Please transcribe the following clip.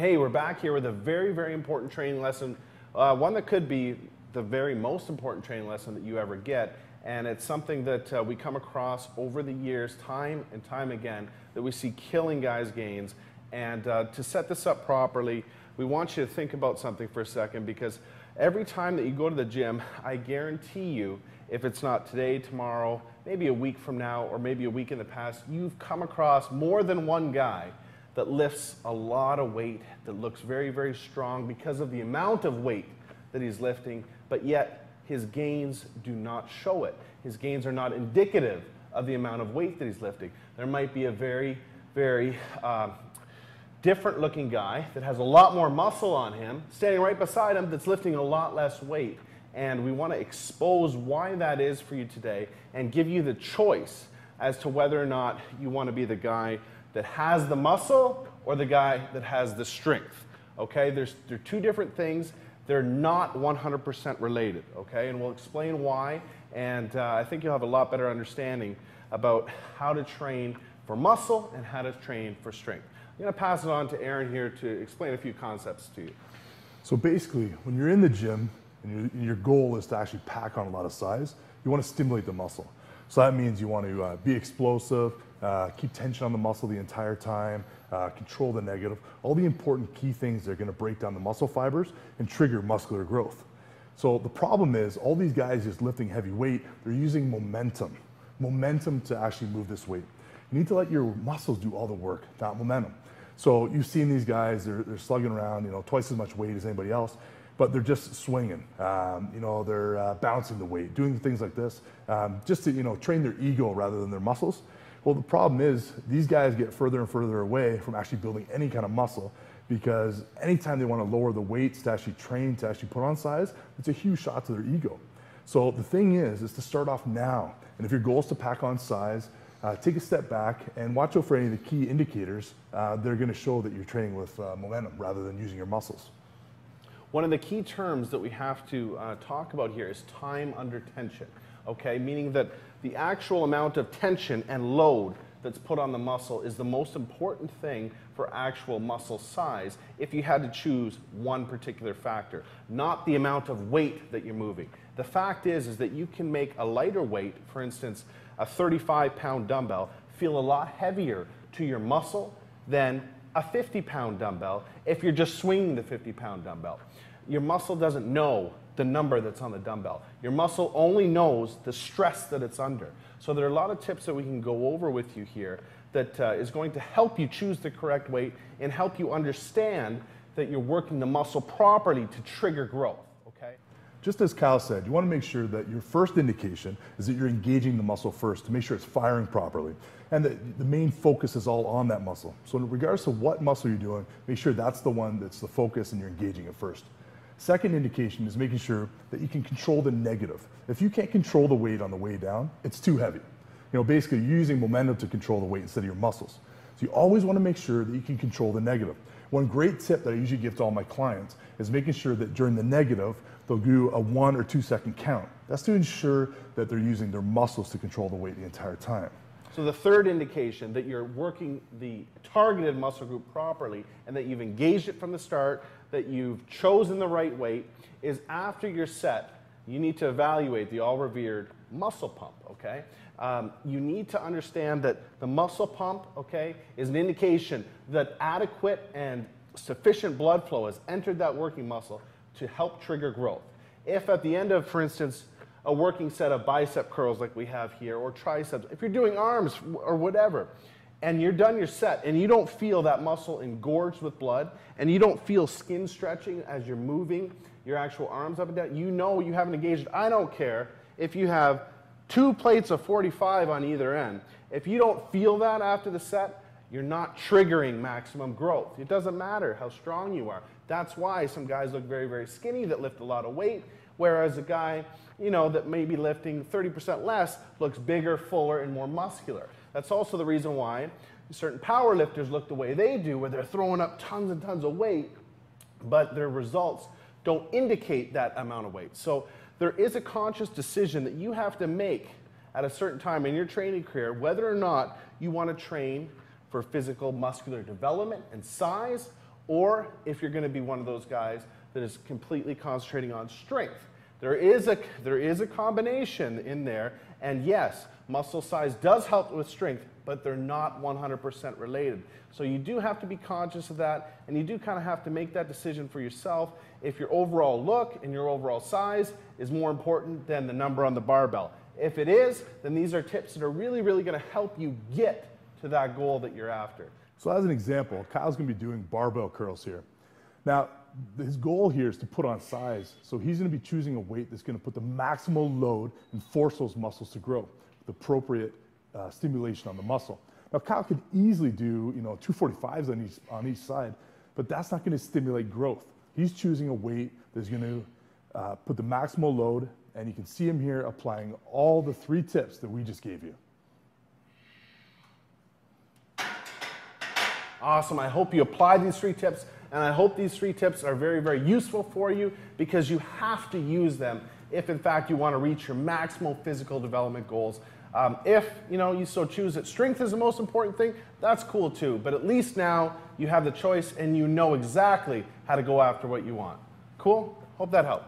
Hey, we're back here with a very, very important training lesson, one that could be the very most important training lesson that you ever get, and it's something that we come across over the years, time and time again, that we see killing guys' gains. And to set this up properly, we want you to think about something for a second, because every time that you go to the gym, I guarantee you, if it's not today, tomorrow, maybe a week from now, or maybe a week in the past, you've come across more than one guy that lifts a lot of weight, that looks very, very strong because of the amount of weight that he's lifting, but yet his gains do not show it. His gains are not indicative of the amount of weight that he's lifting. There might be a very, very different looking guy that has a lot more muscle on him, standing right beside him, that's lifting a lot less weight. And we want to expose why that is for you today and give you the choice as to whether or not you want to be the guy that has the muscle or the guy that has the strength. Okay, they're two different things. They're not 100% related, okay? And we'll explain why, and I think you'll have a lot better understanding about how to train for muscle and how to train for strength. I'm gonna pass it on to Aaron here to explain a few concepts to you. So basically, when you're in the gym and your goal is to actually pack on a lot of size, you want to stimulate the muscle. So that means you want to be explosive, keep tension on the muscle the entire time, control the negative, all the important key things that are going to break down the muscle fibers and trigger muscular growth. So the problem is all these guys just lifting heavy weight, they're using momentum to actually move this weight. You need to let your muscles do all the work, not momentum. So you've seen these guys, they're slugging around, twice as much weight as anybody else, but they're just swinging. They're bouncing the weight, doing things like this, just to train their ego rather than their muscles. Well, the problem is these guys get further and further away from actually building any kind of muscle, because anytime they want to lower the weights to actually train, to actually put on size, it's a huge shot to their ego. So the thing is to start off now. And if your goal is to pack on size, take a step back and watch out for any of the key indicators that are going to show that you're training with momentum rather than using your muscles. One of the key terms that we have to talk about here is time under tension, okay? Meaning that the actual amount of tension and load that's put on the muscle is the most important thing for actual muscle size if you had to choose one particular factor, not the amount of weight that you're moving. The fact is that you can make a lighter weight, for instance, a 35-pound dumbbell, feel a lot heavier to your muscle than a 50-pound dumbbell if you're just swinging the 50-pound dumbbell. Your muscle doesn't know the number that's on the dumbbell. Your muscle only knows the stress that it's under. So there are a lot of tips that we can go over with you here that is going to help you choose the correct weight and help you understand that you're working the muscle properly to trigger growth, okay? Just as Kyle said, you want to make sure that your first indication is that you're engaging the muscle first to make sure it's firing properly, and that the main focus is all on that muscle. So in regards to what muscle you're doing, make sure that's the one that's the focus and you're engaging it first. Second indication is making sure that you can control the negative. If you can't control the weight on the way down, it's too heavy. Basically you're using momentum to control the weight instead of your muscles. So you always want to make sure that you can control the negative. One great tip that I usually give to all my clients is making sure that during the negative, they'll do a 1 or 2 second count. That's to ensure that they're using their muscles to control the weight the entire time. So the third indication that you're working the targeted muscle group properly and that you've engaged it from the start, that you've chosen the right weight, is after your set, you need to evaluate the all-revered muscle pump, okay? You need to understand that the muscle pump, okay, is an indication that adequate and sufficient blood flow has entered that working muscle to help trigger growth. If at the end of, for instance, a working set of bicep curls like we have here, or triceps, if you're doing arms or whatever, and you're done your set and you don't feel that muscle engorged with blood, and you don't feel skin stretching as you're moving your actual arms up and down, you know you haven't engaged. I don't care if you have 2 plates of 45 on either end. If you don't feel that after the set, you're not triggering maximum growth. It doesn't matter how strong you are. That's why some guys look very, very skinny that lift a lot of weight, whereas a guy, that may be lifting 30% less looks bigger, fuller, and more muscular. That's also the reason why certain power lifters look the way they do, where they're throwing up tons and tons of weight, but their results don't indicate that amount of weight. So there is a conscious decision that you have to make at a certain time in your training career, whether or not you want to train for physical muscular development and size, or if you're going to be one of those guys that is completely concentrating on strength. There is a combination in there, and yes, muscle size does help with strength, but they're not 100% related. So you do have to be conscious of that, and you do kind of have to make that decision for yourself if your overall look and your overall size is more important than the number on the barbell. If it is, then these are tips that are really, really going to help you get to that goal that you're after. So as an example, Kyle's going to be doing barbell curls here. Now, his goal here is to put on size, so he's going to be choosing a weight that's going to put the maximal load and force those muscles to grow with appropriate stimulation on the muscle. Now, Kyle could easily do 245s on each side, but that's not going to stimulate growth. He's choosing a weight that's going to put the maximal load, and you can see him here applying all the 3 tips that we just gave you. Awesome. I hope you apply these 3 tips, and I hope these 3 tips are very, very useful for you, because you have to use them if, in fact, you want to reach your maximal physical development goals. If you so choose that strength is the most important thing, that's cool too. But at least now you have the choice and you know exactly how to go after what you want. Cool? Hope that helped.